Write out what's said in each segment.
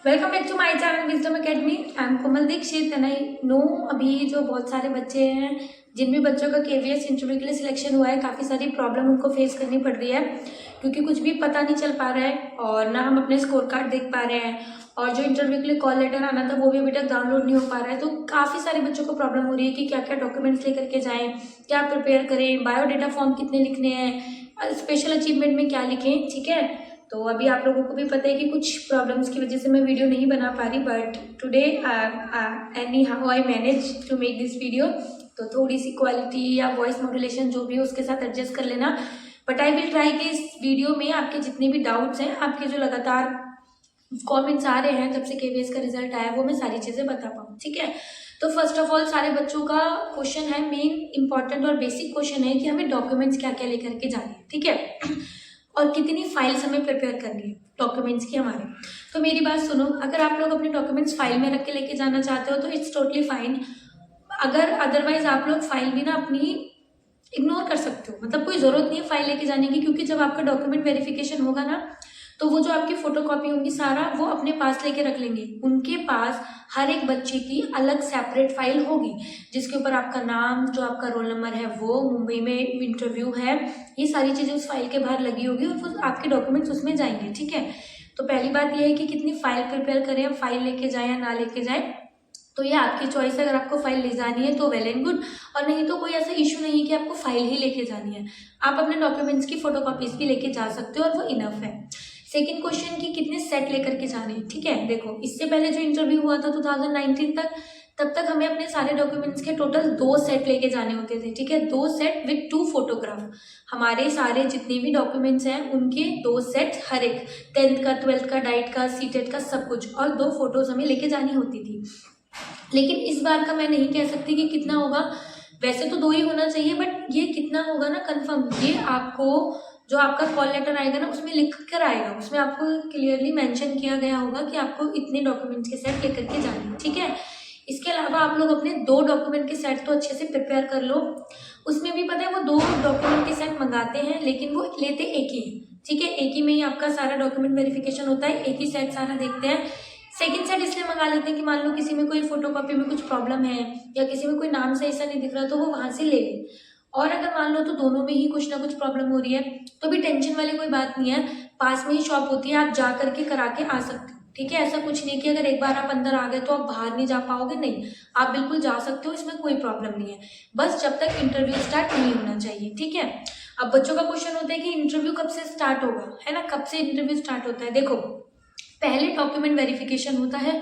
Welcome back to my channel wisdom academy. I am Komal Dikshit and I know अभी जो बहुत सारे बच्चे हैं, जिन भी बच्चों का केवीएस इंटरव्यू के लिए सिलेक्शन हुआ है, काफ़ी सारी प्रॉब्लम उनको फेस करनी पड़ रही है क्योंकि कुछ भी पता नहीं चल पा रहा है और ना हम अपने स्कोर कार्ड देख पा रहे हैं और जो इंटरव्यू के लिए कॉल लेटर आना था वो भी अभी तक डाउनलोड नहीं हो पा रहा है। तो काफ़ी सारे बच्चों को प्रॉब्लम हो रही है कि क्या क्या डॉक्यूमेंट्स लेकर के जाएँ, क्या प्रिपेयर करें, बायोडेटा फॉर्म कितने लिखने हैं, स्पेशल अचीवमेंट में क्या लिखें। ठीक है, तो अभी आप लोगों को भी पता है कि कुछ प्रॉब्लम्स की वजह से मैं वीडियो नहीं बना पा रही, but today anyhow I manage to make this video. तो थोड़ी सी क्वालिटी या वॉइस मॉड्यूलेशन जो भी हो उसके साथ एडजस्ट कर लेना, बट आई विल ट्राई कि इस वीडियो में आपके जितने भी डाउट्स हैं, आपके जो लगातार कमेंट्स आ रहे हैं जब से केवीएस का रिजल्ट आया, वो मैं सारी चीज़ें बता पाऊँ। ठीक है, तो फर्स्ट ऑफ ऑल सारे बच्चों का क्वेश्चन है, मेन इंपॉर्टेंट और बेसिक क्वेश्चन है कि हमें डॉक्यूमेंट्स क्या क्या लेकर के जाने हैं। ठीक है, और कितनी फाइल्स हमें प्रिपेयर करनी है डॉक्यूमेंट्स की हमारे। तो मेरी बात सुनो, अगर आप लोग अपने डॉक्यूमेंट्स फाइल में रख के लेके जाना चाहते हो तो इट्स टोटली फाइन। अगर अदरवाइज आप लोग फाइल भी ना अपनी इग्नोर कर सकते हो, मतलब कोई ज़रूरत नहीं है फाइल लेके जाने की, क्योंकि जब आपका डॉक्यूमेंट वेरिफिकेशन होगा ना तो वो जो आपकी फोटोकॉपी होंगी सारा वो अपने पास लेके रख लेंगे। उनके पास हर एक बच्चे की अलग सेपरेट फाइल होगी जिसके ऊपर आपका नाम, जो आपका रोल नंबर है, वो मुंबई में इंटरव्यू है, ये सारी चीज़ें उस फाइल के बाहर लगी होगी और वो आपके डॉक्यूमेंट्स उसमें जाएंगे। ठीक है, तो पहली बात ये है कि कितनी फाइल प्रिपेयर करें, हम फाइल लेके जाएं या ना लेके जाएं, तो ये आपकी चॉइस है। अगर आपको फाइल ले जानी है तो वेल एंड गुड, और नहीं तो कोई ऐसा इशू नहीं है कि आपको फाइल ही लेके जानी है। आप अपने डॉक्यूमेंट्स की फोटोकॉपीज भी लेके जा सकते हो और वो इनफ है। सेकंड क्वेश्चन की कितने सेट लेकर के जाने हैं। ठीक है, देखो इससे पहले जो इंटरव्यू हुआ था 2019 तक, तब तक हमें अपने सारे डॉक्यूमेंट्स के टोटल 2 सेट लेके जाने होते थे। ठीक है, 2 सेट विद 2 फोटोग्राफ। हमारे सारे जितने भी डॉक्यूमेंट्स हैं उनके 2 सेट, हर एक 10th का, 12th का, डाइट का, सीटेट का, सब कुछ, और 2 फोटोज हमें लेके जानी होती थी। लेकिन इस बार का मैं नहीं कह सकती कि कितना होगा, वैसे तो 2 ही होना चाहिए, बट ये कितना होगा ना कंफर्म, ये आपको जो आपका कॉल लेटर आएगा ना उसमें लिख कर आएगा, उसमें आपको क्लियरली मेंशन किया गया होगा कि आपको इतने डॉक्यूमेंट्स के सेट लेकर के जाने हैं। ठीक है, इसके अलावा आप लोग अपने 2 डॉक्यूमेंट के सेट तो अच्छे से प्रिपेयर कर लो। उसमें भी पता है वो 2 डॉक्यूमेंट के सेट मंगाते हैं लेकिन वो लेते एक ही है। ठीक है, एक ही में ही आपका सारा डॉक्यूमेंट वेरिफिकेशन होता है, एक ही सेट सारा देखते हैं। सेकंड सेट इसलिए मंगा लेते हैं कि मान लो किसी में कोई फोटोकॉपी में कुछ प्रॉब्लम है या किसी में कोई नाम से ऐसा नहीं दिख रहा तो वो वहां से ले ले, और अगर मान लो तो दोनों में ही कुछ ना कुछ प्रॉब्लम हो रही है तो भी टेंशन वाली कोई बात नहीं है, पास में ही शॉप होती है, आप जा करके करा के आ सकते हो। ठीक है, ऐसा कुछ नहीं कि अगर एक बार आप अंदर आ गए तो आप बाहर नहीं जा पाओगे, नहीं, आप बिल्कुल जा सकते हो, इसमें कोई प्रॉब्लम नहीं है, बस जब तक इंटरव्यू स्टार्ट नहीं होना चाहिए। ठीक है, अब बच्चों का क्वेश्चन होता है कि इंटरव्यू कब से स्टार्ट होगा, है ना, कब से इंटरव्यू स्टार्ट होता है। देखो पहले डॉक्यूमेंट वेरिफिकेशन होता है।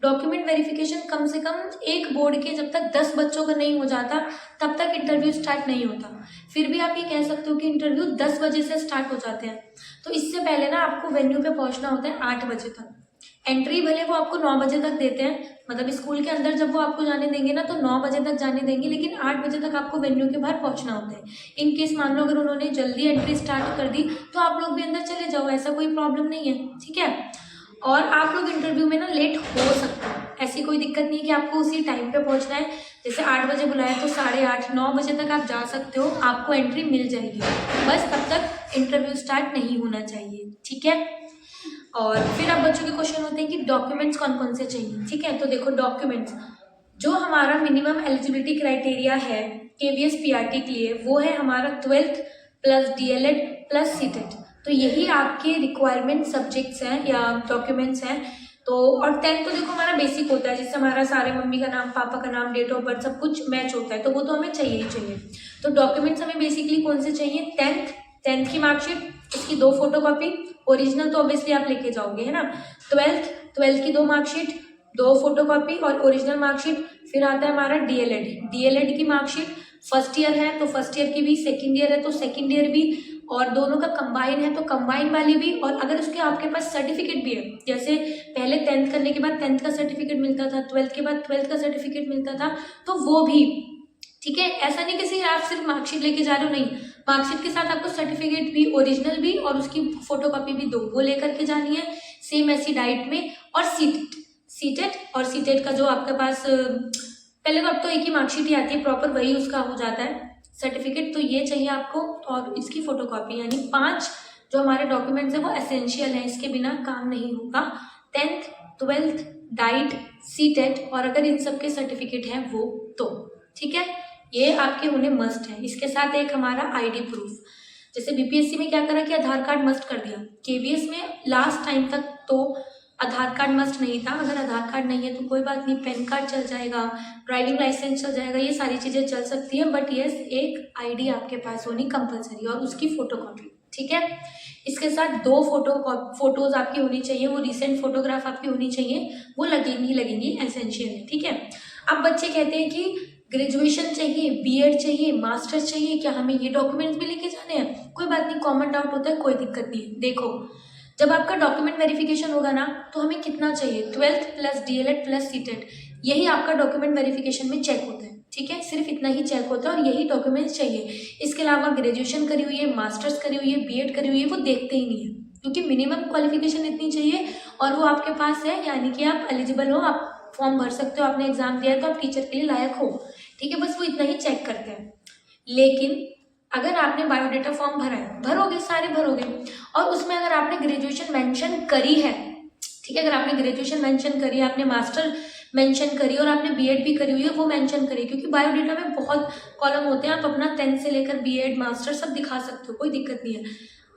डॉक्यूमेंट वेरिफिकेशन कम से कम एक बोर्ड के जब तक 10 बच्चों का नहीं हो जाता तब तक इंटरव्यू स्टार्ट नहीं होता। फिर भी आप ये कह सकते हो कि इंटरव्यू 10 बजे से स्टार्ट हो जाते हैं, तो इससे पहले ना आपको वेन्यू पे पहुंचना होता है 8 बजे तक। एंट्री भले वो आपको 9 बजे तक देते हैं, मतलब स्कूल के अंदर जब वो आपको जाने देंगे ना तो 9 बजे तक जाने देंगे, लेकिन 8 बजे तक आपको वेन्यू के बाहर पहुंचना होता है। इन केस मान लो अगर उन्होंने जल्दी एंट्री स्टार्ट कर दी तो आप लोग भी अंदर चले जाओ, ऐसा कोई प्रॉब्लम नहीं है। ठीक है, और आप लोग इंटरव्यू में ना लेट हो सकते हो, ऐसी कोई दिक्कत नहीं है कि आपको उसी टाइम पे पहुंचना है। जैसे 8 बजे बुलाया तो 8:30 9 बजे तक आप जा सकते हो, आपको एंट्री मिल जाएगी, बस तब तक इंटरव्यू स्टार्ट नहीं होना चाहिए। ठीक है, और फिर अब बच्चों के क्वेश्चन होते हैं कि डॉक्यूमेंट्स कौन कौन से चाहिए। ठीक है, तो देखो डॉक्यूमेंट्स, जो हमारा मिनिमम एलिजिबिलिटी क्राइटेरिया है केवीएस पीआरटी के लिए वो है हमारा 12th plus DElEd plus CTET. तो यही आपके रिक्वायरमेंट सब्जेक्ट्स हैं या डॉक्यूमेंट्स हैं। तो और 10th तो देखो हमारा बेसिक होता है, जिससे हमारा सारे मम्मी का नाम, पापा का नाम, डेट ऑफ बर्थ सब कुछ मैच होता है, तो वो तो हमें चाहिए ही चाहिए। तो डॉक्यूमेंट्स हमें बेसिकली कौन से चाहिए, 10th की मार्कशीट, उसकी 2 फोटोकॉपी, ओरिजिनल तो ऑब्वियसली आप लेके जाओगे, है ना। 12th की 2 मार्कशीट, 2 फोटोकॉपी और ओरिजिनल मार्कशीट। फिर आता है हमारा डीएलएड की मार्कशीट, फर्स्ट ईयर है तो फर्स्ट ईयर की भी, सेकंड ईयर है तो सेकंड ईयर भी, और दोनों का कंबाइन है तो कंबाइन वाली भी, और अगर उसके आपके पास सर्टिफिकेट भी है, जैसे पहले 10th करने के बाद 10th का सर्टिफिकेट मिलता था, 12th के बाद 12th का सर्टिफिकेट मिलता था, तो वो भी। ठीक है, ऐसा नहीं कि आप सिर्फ मार्कशीट लेके जा रहे हो, नहीं, मार्कशीट के साथ आपको सर्टिफिकेट भी, ओरिजिनल भी और उसकी फोटोकॉपी भी 2 वो लेकर के जानी है, सेम ऐसी डाइट में। और सीटेट का जो आपके पास पहले तो अब तो एक ही मार्कशीट ही आती है प्रॉपर, वही उसका हो जाता है सर्टिफिकेट, तो ये चाहिए आपको, और इसकी फोटोकॉपी, यानी 5 जो हमारे डॉक्यूमेंट्स है वो एसेंशियल है, इसके बिना काम नहीं होगा। 10th 12th डाइट सीटेट और अगर इन सब के सर्टिफिकेट हैं वो तो ठीक है, ये आपके होने मस्ट है। इसके साथ एक हमारा आईडी प्रूफ, जैसे बीपीएससी में क्या करा कि आधार कार्ड मस्ट कर दिया, केवीएस में लास्ट टाइम तक तो आधार कार्ड मस्ट नहीं था। अगर आधार कार्ड नहीं है तो कोई बात नहीं, पैन कार्ड चल जाएगा, ड्राइविंग लाइसेंस चल जाएगा, ये सारी चीज़ें चल सकती है, बट यस एक आईडी आपके पास होनी कंपलसरी और उसकी फोटोकॉपी, ठीक है। इसके साथ 2 फोटोज आपकी होनी चाहिए, वो रिसेंट फोटोग्राफ आपकी होनी चाहिए, वो लगेंगी एसेंशियल है, ठीक है। अब बच्चे कहते हैं कि ग्रेजुएशन चाहिए, बीएड चाहिए, मास्टर्स चाहिए, क्या हमें ये डॉक्यूमेंट्स भी लेके जाने हैं? कोई बात नहीं, कॉमन डाउट होता है, कोई दिक्कत नहीं है। देखो जब आपका डॉक्यूमेंट वेरिफिकेशन होगा ना तो हमें कितना चाहिए, 12th plus DElEd plus CTET, यही आपका डॉक्यूमेंट वेरिफिकेशन में चेक होता है, ठीक है। सिर्फ इतना ही चेक होता है और यही डॉक्यूमेंट्स चाहिए। इसके अलावा ग्रेजुएशन करी हुई है, मास्टर्स करी हुई है, बीएड करी हुई है, वो देखते ही नहीं है, क्योंकि मिनिमम क्वालिफिकेशन इतनी चाहिए और वो आपके पास है, यानी कि आप एलिजिबल हो, आप फॉर्म भर सकते हो, आपने एग्जाम दिया है तो आप टीचर के लिए लायक हो, ठीक है। बस वो इतना ही चेक करते हैं। लेकिन अगर आपने बायोडेटा फॉर्म भरा है, भरोगे, सारे भरोगे, और उसमें अगर आपने ग्रेजुएशन मेंशन करी है, ठीक है, अगर आपने ग्रेजुएशन मेंशन करी, आपने मास्टर मेंशन करी और आपने बीएड भी करी हुई है, वो मेंशन करी, क्योंकि बायोडेटा में बहुत कॉलम होते हैं, आप अपना 10th से लेकर बीएड मास्टर सब दिखा सकते हो, कोई दिक्कत नहीं है।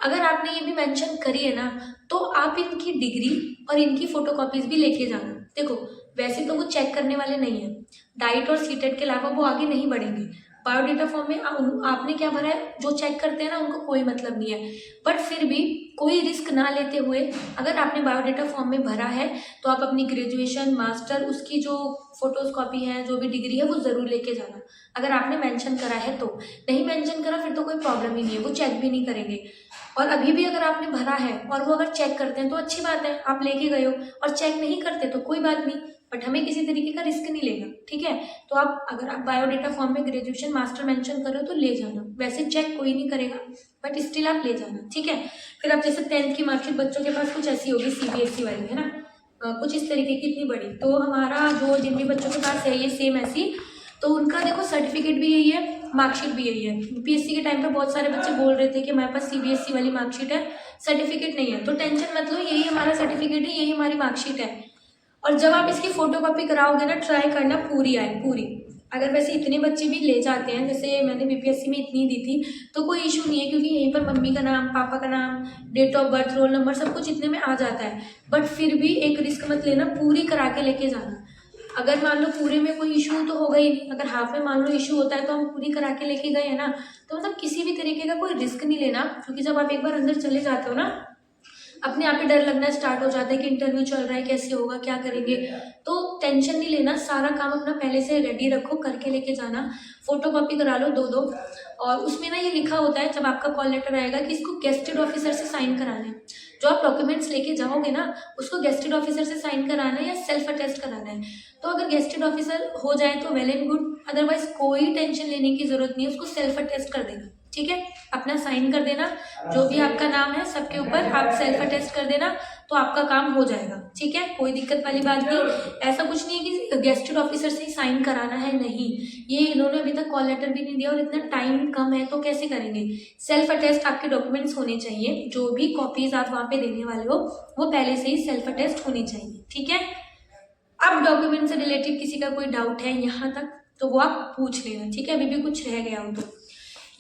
अगर आपने ये भी मेंशन करी है ना तो आप इनकी डिग्री और इनकी फोटोकॉपीज भी लेके जाना। देखो वैसे तो वो चेक करने वाले नहीं है, डाइट और सीटेट के अलावा वो आगे नहीं बढ़ेंगे। बायोडेटा फॉर्म में आपने क्या भरा है, जो चेक करते हैं ना उनको कोई मतलब नहीं है, बट फिर भी कोई रिस्क ना लेते हुए अगर आपने बायोडेटा फॉर्म में भरा है तो आप अपनी ग्रेजुएशन मास्टर उसकी जो फोटोज कॉपी है, जो भी डिग्री है, वो ज़रूर लेके जाना, अगर आपने मेंशन करा है तो। नहीं मेंशन करा फिर तो कोई प्रॉब्लम ही नहीं है, वो चेक भी नहीं करेंगे। और अभी भी अगर आपने भरा है और वो अगर चेक करते हैं तो अच्छी बात है, आप लेके गए हो, और चेक नहीं करते तो कोई बात नहीं, बट हमें किसी तरीके का रिस्क नहीं लेना, ठीक है। तो आप अगर आप बायोडेटा फॉर्म में ग्रेजुएशन मास्टर मेंशन करो तो ले जाना, वैसे चेक कोई नहीं करेगा, बट स्टिल आप ले जाना, ठीक है। फिर आप जैसे 10th की मार्कशीट बच्चों के पास कुछ ऐसी होगी, सीबीएसई वाली है ना, कुछ इस तरीके की, इतनी बड़ी, तो हमारा जो जिन भी बच्चों के पास है ये सेम ऐसी, तो उनका देखो सर्टिफिकेट भी यही है, मार्कशीट भी यही है। यूपीएससी के टाइम पे बहुत सारे बच्चे बोल रहे थे कि हमारे पास सीबीएसई वाली मार्कशीट है, सर्टिफिकेट नहीं है, तो टेंशन मत लो, यही हमारा सर्टिफिकेट है, यही हमारी मार्कशीट है। और जब आप इसकी फोटोकॉपी कराओगे ना, ट्राई करना पूरी आए, पूरी। अगर वैसे इतने बच्चे भी ले जाते हैं, जैसे मैंने बीपीएससी में इतनी दी थी, तो कोई इशू नहीं है, क्योंकि यहीं पर मम्मी का नाम, पापा का नाम, date of birth, roll number सब कुछ इतने में आ जाता है। बट फिर भी एक रिस्क मत लेना, पूरी करा के लेके जाना। अगर मान लो पूरे में कोई इशू तो होगा ही नहीं, अगर हाफ में मान लो इशू होता है तो हम पूरी करा के लेके गए हैं ना, तो मतलब किसी भी तरीके का कोई रिस्क नहीं लेना, क्योंकि जब आप एक बार अंदर चले जाते हो ना, अपने आप ही डर लगना स्टार्ट हो जाता है कि इंटरव्यू चल रहा है, कैसे होगा, क्या करेंगे, तो टेंशन नहीं लेना, सारा काम अपना पहले से रेडी रखो, करके लेके जाना। फोटोकॉपी करा लो 2-2, और उसमें ना ये लिखा होता है जब आपका कॉल लेटर आएगा कि इसको गेस्टेड ऑफिसर से साइन कराना है। जो आप डॉक्यूमेंट्स लेके जाओगे ना उसको गेस्टेड ऑफिसर से साइन कराना है या सेल्फ अटेस्ट कराना है। तो अगर गेस्टेड ऑफिसर हो जाए तो वेल एंड गुड, अदरवाइज कोई टेंशन लेने की जरूरत नहीं है, उसको सेल्फ अटेस्ट कर देना, ठीक है। अपना साइन कर देना, जो भी आपका नाम है सबके ऊपर आप सेल्फ अटेस्ट कर देना, तो आपका काम हो जाएगा, ठीक है। कोई दिक्कत वाली बात नहीं, ऐसा कुछ नहीं है कि गेस्टेड ऑफिसर से ही साइन कराना है, नहीं, ये इन्होंने अभी तक कॉल लेटर भी नहीं दिया और इतना टाइम कम है तो कैसे करेंगे। सेल्फ अटेस्ट आपके डॉक्यूमेंट्स होने चाहिए, जो भी कॉपीज आप वहाँ पे देने वाले हो वो पहले से ही सेल्फ अटेस्ट होनी चाहिए, ठीक है। अब डॉक्यूमेंट से रिलेटेड किसी का कोई डाउट है यहाँ तक तो वो आप पूछ लेना, ठीक है, अभी भी कुछ रह गया हो तो।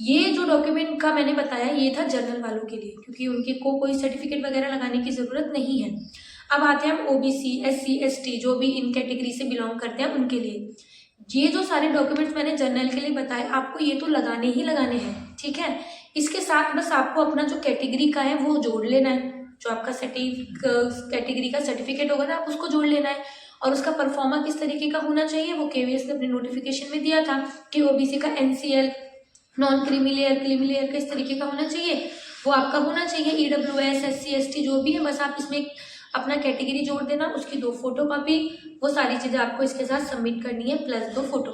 ये जो डॉक्यूमेंट का मैंने बताया ये था जनरल वालों के लिए, क्योंकि उनके को कोई सर्टिफिकेट वगैरह लगाने की ज़रूरत नहीं है। अब आते हैं हम ओबीसी, एससी, एसटी, जो भी इन कैटेगरी से बिलोंग करते हैं उनके लिए। ये जो सारे डॉक्यूमेंट्स मैंने जनरल के लिए बताए आपको, ये तो लगाने ही लगाने हैं, ठीक है। इसके साथ बस आपको अपना जो कैटेगरी का है वो जोड़ लेना है, जो आपका कैटेगरी का सर्टिफिकेट होगा ना आप उसको जोड़ लेना है, और उसका परफॉर्मा किस तरीके का होना चाहिए वो केवीएस ने अपने नोटिफिकेशन में दिया था कि ओबीसी का NCL, non creamy layer, creamy layer किस तरीके का होना चाहिए, वो आपका होना चाहिए। ईडब्ल्यूएस, एससी, एसटी जो भी है, बस आप इसमें अपना कैटेगरी जोड़ देना, उसकी 2 फोटो कॉपी, वो सारी चीज़ें आपको इसके साथ सबमिट करनी है, प्लस 2 फोटो,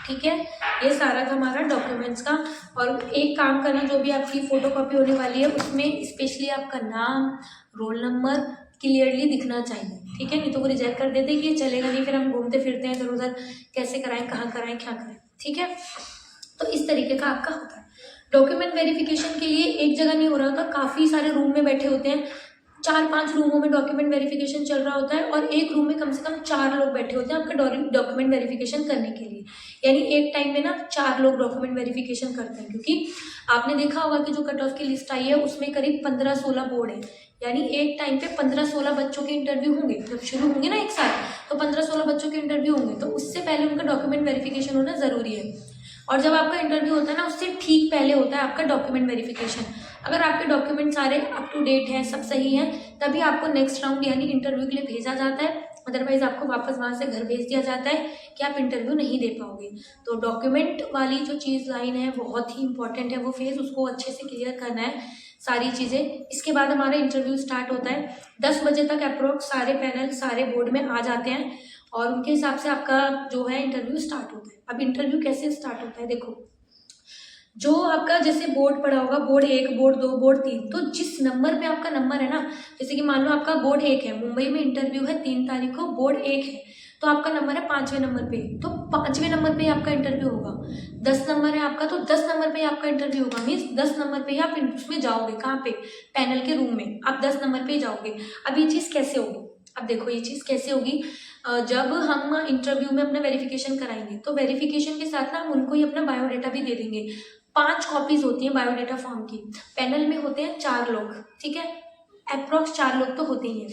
ठीक है। ये सारा था हमारा डॉक्यूमेंट्स का। और एक काम करना, जो भी आपकी फोटो कॉपी होने वाली है उसमें स्पेशली आपका नाम, रोल नंबर क्लियरली दिखना चाहिए, ठीक है, नहीं तो वो रिजेक्ट कर देते कि ये चलेगा नहीं, फिर हम घूमते फिरते हैं इधर उधर, कैसे कराएं, कहाँ कराएं, क्या करें, ठीक है। तो इस तरीके का आपका होता है। डॉक्यूमेंट वेरिफिकेशन के लिए एक जगह नहीं हो रहा होता, काफ़ी सारे रूम में बैठे होते हैं, 4-5 रूमों में डॉक्यूमेंट वेरिफिकेशन चल रहा होता है और एक रूम में कम से कम 4 लोग बैठे होते हैं आपका डॉक्यूमेंट वेरिफिकेशन करने के लिए। यानी एक टाइम में ना 4 लोग डॉक्यूमेंट वेरिफिकेशन करते हैं, क्योंकि आपने देखा होगा कि जो कट ऑफ की लिस्ट आई है उसमें करीब 15-16 बोर्ड है। यानी एक टाइम पे 15-16 बच्चों के इंटरव्यू होंगे। जब शुरू होंगे ना एक साथ, तो 15-16 बच्चों के इंटरव्यू होंगे, तो उससे पहले उनका डॉक्यूमेंट वेरिफिकेशन होना ज़रूरी है। और जब आपका इंटरव्यू होता है ना, उससे ठीक पहले होता है आपका डॉक्यूमेंट वेरिफिकेशन। अगर आपके डॉक्यूमेंट सारे अप टू डेट हैं, सब सही है, तभी आपको नेक्स्ट राउंड यानी इंटरव्यू के लिए भेजा जाता है। अदरवाइज आपको वापस वहाँ से घर भेज दिया जाता है कि आप इंटरव्यू नहीं दे पाओगे। तो डॉक्यूमेंट वाली जो चीज़ लाइन है बहुत ही इंपॉर्टेंट है, वो फेज़ उसको अच्छे से क्लियर करना है सारी चीज़ें। इसके बाद हमारा इंटरव्यू स्टार्ट होता है 10 बजे तक अप्रोक्स सारे पैनल सारे बोर्ड में आ जाते हैं और उनके हिसाब से आपका जो है इंटरव्यू स्टार्ट होता है। अब इंटरव्यू कैसे स्टार्ट होता है, देखो, जो आपका जैसे बोर्ड पड़ा होगा, बोर्ड 1, बोर्ड 2, बोर्ड 3, तो जिस नंबर पे आपका नंबर है ना, जैसे कि मान लो आपका बोर्ड 1 है, मुंबई में इंटरव्यू है 3 तारीख को, बोर्ड 1 है, तो आपका नंबर है 5वें नंबर पे, तो 5वें नंबर पे ही आपका इंटरव्यू होगा। 10 नंबर है आपका, तो 10 नंबर पे ही आपका इंटरव्यू होगा। मीन्स 10 नंबर पे ही आप उसमें जाओगे। कहाँ पे? पैनल के रूम में आप 10 नंबर पे ही जाओगे। अब ये चीज़ कैसे होगी, अब देखो ये चीज़ कैसे होगी। जब हम इंटरव्यू में अपना वेरिफिकेशन कराएंगे, तो वेरिफिकेशन के साथ ना हम उनको ही अपना बायोडाटा भी दे देंगे। 5 कॉपीज होती हैं बायोडाटा फॉर्म की। पैनल में होते हैं 4 लोग, ठीक है, अप्रोक्स 4 लोग तो होते ही हैं।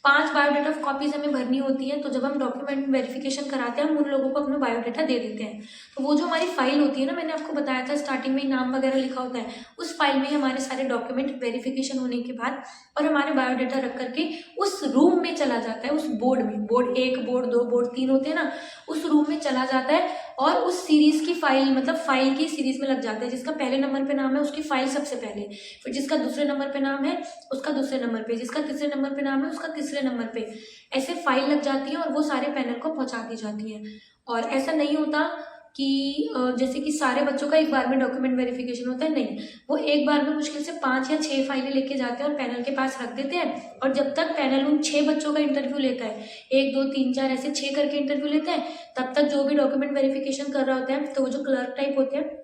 5 बायोडाटा कॉपीज हमें भरनी होती है। तो जब हम डॉक्यूमेंट वेरिफिकेशन कराते हैं, हम उन लोगों को अपना बायोडाटा दे देते हैं। तो वो जो हमारी फाइल होती है ना, मैंने आपको बताया था स्टार्टिंग में नाम वगैरह लिखा होता है, उस फाइल में हमारे सारे डॉक्यूमेंट वेरिफिकेशन होने के बाद और हमारे बायोडाटा रख करके उस रूम में चला जाता है, उस बोर्ड में, बोर्ड 1, बोर्ड 2, बोर्ड 3 होते हैं ना, उस रूम में चला जाता है और उस सीरीज की फाइल, मतलब फाइल की सीरीज में लग जाता है। जिसका पहले नंबर पे नाम है उसकी फाइल सबसे पहले, फिर जिसका दूसरे नंबर पे नाम है उसका दूसरे नंबर पे, जिसका तीसरे नंबर पे नाम है उसका तीसरे नंबर पे, ऐसे फाइल लग जाती है और वो सारे पैनल को पहुंचा दी जाती है। और ऐसा नहीं होता कि जैसे कि सारे बच्चों का एक बार में डॉक्यूमेंट वेरिफिकेशन होता है, नहीं, वो एक बार में मुश्किल से 5 या 6 फाइलें लेके जाते हैं और पैनल के पास रख देते हैं। और जब तक पैनल उन 6 बच्चों का इंटरव्यू लेता है, 1, 2, 3, 4 ऐसे 6 करके इंटरव्यू लेते हैं, तब तक जो भी डॉक्यूमेंट वेरिफिकेशन कर रहा होता है, तो वो जो क्लर्क टाइप होते हैं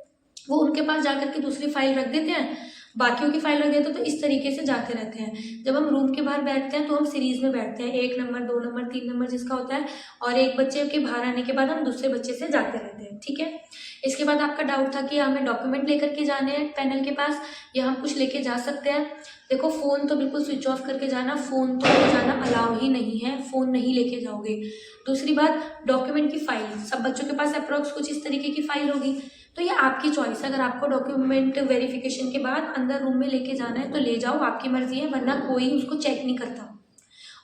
वो उनके पास जाकर के दूसरी फाइल रख देते हैं, बाकियों की फाइल रख देते हैं। तो इस तरीके से जाते रहते हैं। जब हम रूम के बाहर बैठते हैं तो हम सीरीज में बैठते हैं, 1 नंबर, 2 नंबर, 3 नंबर जिसका होता है, और एक बच्चे के बाहर आने के बाद हम दूसरे बच्चे से जाते रहते हैं, ठीक है। इसके बाद आपका डाउट था कि हमें डॉक्यूमेंट लेकर के जाने हैं पैनल के पास या हम कुछ लेके जा सकते हैं। देखो, फ़ोन तो बिल्कुल स्विच ऑफ करके जाना, फ़ोन तो ले जाना अलाउ ही नहीं है, फ़ोन नहीं लेके जाओगे। दूसरी बात, डॉक्यूमेंट की फाइल, सब बच्चों के पास अप्रोक्स कुछ इस तरीके की फाइल होगी, तो ये आपकी चॉइस है। अगर आपको डॉक्यूमेंट वेरिफिकेशन के बाद अंदर रूम में लेके जाना है तो ले जाओ, आपकी मर्जी है, वरना कोई उसको चेक नहीं करता।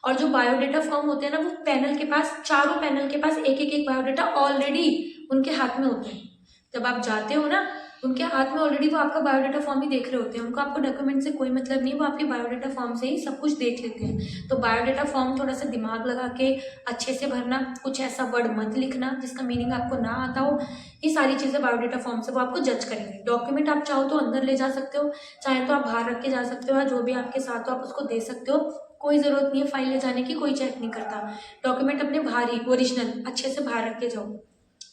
और जो बायोडाटा फॉर्म होते हैं ना, वो पैनल के पास, चारों पैनल के पास एक एक बायोडाटा ऑलरेडी उनके हाथ में होते हैं। जब आप जाते हो ना, उनके हाथ में ऑलरेडी वो आपका बायोडाटा फॉर्म ही देख रहे होते हैं। उनको आपको डॉक्यूमेंट से कोई मतलब नहीं, वो आपके बायोडाटा फॉर्म से ही सब कुछ देख लेते हैं। तो बायोडाटा फॉर्म थोड़ा सा दिमाग लगा के अच्छे से भरना, कुछ ऐसा वर्ड मत लिखना जिसका मीनिंग आपको ना आता हो। ये सारी चीज़ें बायोडाटा फॉर्म से वो आपको जज करेंगे। डॉक्यूमेंट आप चाहो तो अंदर ले जा सकते हो, चाहे तो आप बाहर रख के जा सकते हो, या जो भी आपके साथ हो आप उसको दे सकते हो। कोई ज़रूरत नहीं है फाइल ले जाने की, कोई चेक नहीं करता। डॉक्यूमेंट अपने बाहर ही ओरिजिनल अच्छे से बाहर रख के जाओ।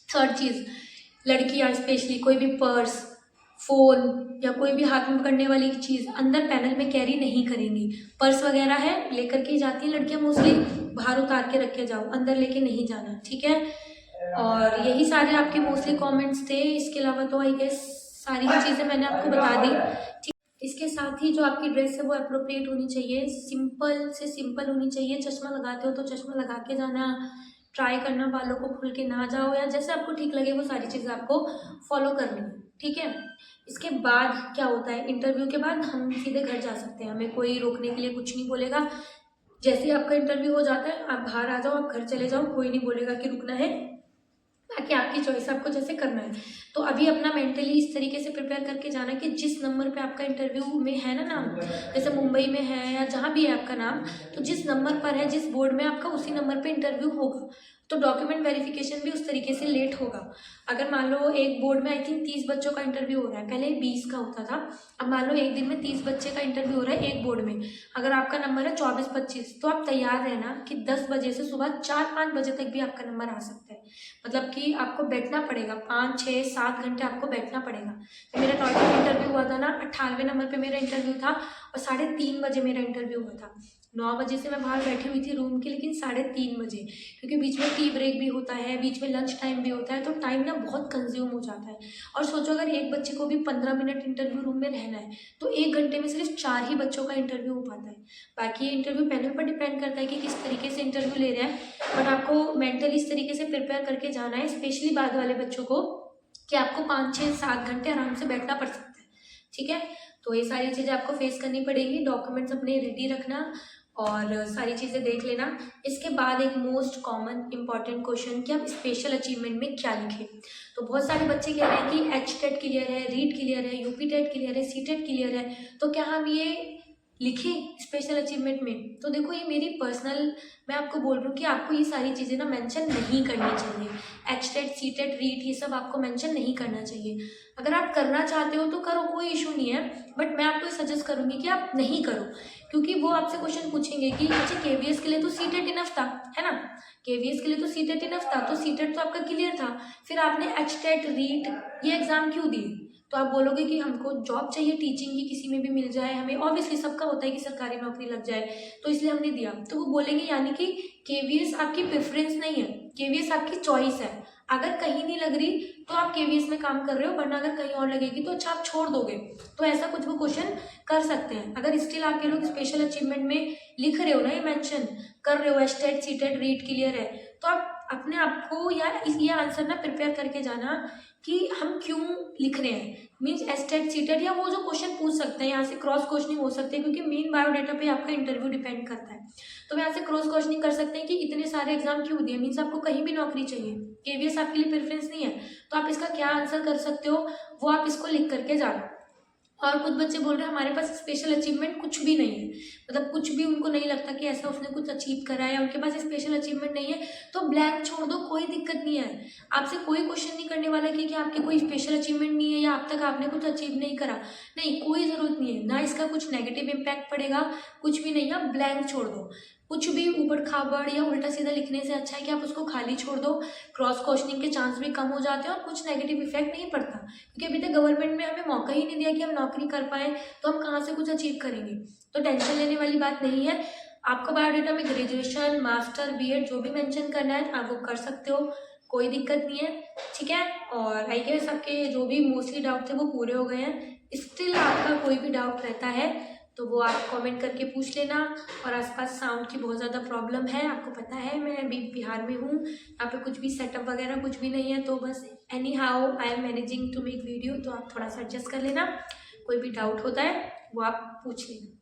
थर्ड चीज़, लड़कियां स्पेशली कोई भी पर्स, फ़ोन या कोई भी हाथ में पकड़ने वाली चीज़ अंदर पैनल में कैरी नहीं करेंगी। पर्स वगैरह है लेकर के जाती हैं लड़कियां मोस्टली, बाहर उतार के रख के जाओ, अंदर लेके नहीं जाना, ठीक है। और यही सारे आपके मोस्टली कमेंट्स थे। इसके अलावा तो आई गेस सारी चीज़ें मैंने आपको बता दी, ठीक। इसके साथ ही जो आपकी ड्रेस है वो अप्रोप्रिएट होनी चाहिए, सिंपल से सिंपल होनी चाहिए। चश्मा लगाते हो तो चश्मा लगा के जाना, ट्राई करना बालों को खुल के ना जाओ, या जैसे आपको ठीक लगे वो सारी चीज़ें आपको फॉलो करनी है, ठीक है। इसके बाद क्या होता है, इंटरव्यू के बाद हम सीधे घर जा सकते हैं, हमें कोई रोकने के लिए कुछ नहीं बोलेगा। जैसे ही आपका इंटरव्यू हो जाता है आप बाहर आ जाओ, आप घर चले जाओ, कोई नहीं बोलेगा कि रुकना है, बाकी आपकी चॉइस, आपको जैसे करना है। तो अभी अपना मेंटली इस तरीके से प्रिपेयर करके जाना कि जिस नंबर पे आपका इंटरव्यू में है ना नाम, जैसे मुंबई में है या जहाँ भी है आपका नाम, तो जिस नंबर पर है, जिस बोर्ड में आपका, उसी नंबर पे इंटरव्यू होगा। तो डॉक्यूमेंट वेरिफिकेशन भी उस तरीके से लेट होगा। अगर मान लो एक बोर्ड में आई थिंक 30 बच्चों का इंटरव्यू हो रहा है, पहले 20 का होता था, अब मान लो एक दिन में 30 बच्चे का इंटरव्यू हो रहा है एक बोर्ड में। अगर आपका नंबर है 24-25, तो आप तैयार रहना कि 10 बजे से सुबह 4-5 बजे तक भी आपका नंबर आ सकता है। मतलब कि आपको बैठना पड़ेगा, 5, 6, 7 घंटे आपको बैठना पड़ेगा। तो मेरा टॉयलेट इंटरव्यू हुआ था ना, 98वें नंबर पे मेरा इंटरव्यू था और 3:30 बजे मेरा इंटरव्यू हुआ था। 9 बजे से मैं बाहर बैठी हुई थी रूम के, लेकिन 3:30 बजे, क्योंकि बीच में टी ब्रेक भी होता है, बीच में लंच टाइम भी होता है, तो टाइम ना बहुत कंज्यूम हो जाता है। और सोचो अगर एक बच्चे को भी 15 मिनट इंटरव्यू रूम में रहना है तो 1 घंटे में सिर्फ 4 ही बच्चों का इंटरव्यू हो पाता है। बाकी ये इंटरव्यू पैनल पर डिपेंड करता है कि किस तरीके से इंटरव्यू ले रहा है, बट आपको मेंटली इस तरीके से प्रिपेयर करके जाना है, स्पेशली बाद वाले बच्चों को, कि आपको 5, 6, 7 घंटे आराम से बैठना पड़ सकता है। ठीक है, तो ये सारी चीज़ें आपको फेस करनी पड़ेंगी। डॉक्यूमेंट्स अपने रेडी रखना और सारी चीज़ें देख लेना। इसके बाद एक मोस्ट कॉमन इंपॉर्टेंट क्वेश्चन कि आप स्पेशल अचीवमेंट में क्या लिखें। तो बहुत सारे बच्चे कह रहे हैं कि एचटेट क्लियर है, रीट क्लियर है, यूपी टेट क्लियर है, सीटेट क्लियर है, तो क्या हम ये लिखें स्पेशल अचीवमेंट में? तो देखो ये मेरी पर्सनल, मैं आपको बोल रही हूँ कि आपको ये सारी चीज़ें ना मेंशन नहीं करनी चाहिए। एचटेट, सीटेट, रीट ये सब आपको मेंशन नहीं करना चाहिए। अगर आप करना चाहते हो तो करो, कोई इशू नहीं है, बट मैं आपको सजेस्ट करूँगी कि आप नहीं करो, क्योंकि वो आपसे क्वेश्चन पूछेंगे कि अच्छा केवीएस के लिए तो सीटेट इनफ था, है ना, केवीएस के लिए तो सीटेट इनफ था, तो सीटेट तो आपका क्लियर था, फिर आपने एचटेट, रीट ये एग्ज़ाम क्यों दिए? तो आप बोलोगे कि हमको जॉब चाहिए टीचिंग की, किसी में भी मिल जाए हमें, ऑब्वियसली सबका होता है कि सरकारी नौकरी लग जाए, तो इसलिए हमने दिया। तो वो बोलेंगे यानी कि केवीएस आपकी प्रेफरेंस नहीं है, केवीएस आपकी चॉइस है। अगर कहीं नहीं लग रही तो आप केवीएस में काम कर रहे हो, वरना अगर कहीं और लगेगी तो अच्छा आप छोड़ दोगे। तो ऐसा कुछ वो क्वेश्चन कर सकते हैं। अगर स्टिल आपके लोग स्पेशल अचीवमेंट में लिख रहे हो ना, ये मेंशन कर रहे हो एचटेट, सीटेट, रीट क्लियर है, तो आप अपने आप को या ये आंसर ना प्रिपेयर करके जाना कि हम क्यों लिख रहे हैं। मीन्स एचटेट, सीटेट या वो जो क्वेश्चन पूछ सकते हैं, यहाँ से क्रॉस क्वेश्चनिंग हो सकती है, क्योंकि मेन बायोडाटा पे आपका इंटरव्यू डिपेंड करता है। तो यहाँ से क्रॉस क्वेश्चनिंग कर सकते हैं कि इतने सारे एग्जाम क्यों दिए, मीन्स आपको कहीं भी नौकरी चाहिए, केवीएस आपके लिए प्रेफरेंस नहीं है, तो आप इसका क्या आंसर कर सकते हो वो आप इसको लिख करके जाना। और कुछ बच्चे बोल रहे हैं हमारे पास स्पेशल अचीवमेंट कुछ भी नहीं है, मतलब कुछ भी उनको नहीं लगता कि ऐसा उसने कुछ अचीव करा है, उनके पास स्पेशल अचीवमेंट नहीं है, तो ब्लैंक छोड़ दो, कोई दिक्कत नहीं है। आपसे कोई क्वेश्चन नहीं करने वाला कि आपके कोई स्पेशल अचीवमेंट नहीं है या अब तक आपने कुछ अचीव नहीं करा, नहीं, कोई ज़रूरत नहीं है, ना इसका कुछ नेगेटिव इम्पैक्ट पड़ेगा, कुछ भी नहीं, आप ब्लैंक छोड़ दो। कुछ भी ऊबड़ खाबड़ या उल्टा सीधा लिखने से अच्छा है कि आप उसको खाली छोड़ दो, क्रॉस क्वेश्चनिंग के चांस भी कम हो जाते हैं और कुछ नेगेटिव इफेक्ट नहीं पड़ता, क्योंकि अभी तक गवर्नमेंट ने हमें मौका ही नहीं दिया कि हम नौकरी कर पाएँ, तो हम कहाँ से कुछ अचीव करेंगे। तो टेंशन लेने वाली बात नहीं है। आपको बायोडाटा में ग्रेजुएशन, मास्टर, बीएड जो भी मेंशन करना है आप वो कर सकते हो, कोई दिक्कत नहीं है। ठीक है, और आई गेस आपके जो भी मोस्टली डाउट थे वो पूरे हो गए हैं। स्टिल आपका कोई भी डाउट रहता है तो वो आप कमेंट करके पूछ लेना। और आसपास साउंड की बहुत ज़्यादा प्रॉब्लम है, आपको पता है मैं अभी बिहार में हूँ, यहाँ पे कुछ भी सेटअप वगैरह कुछ भी नहीं है, तो बस anyhow I am managing to make video, तो आप थोड़ा सा एडजस्ट कर लेना। कोई भी डाउट होता है वो आप पूछ लेना।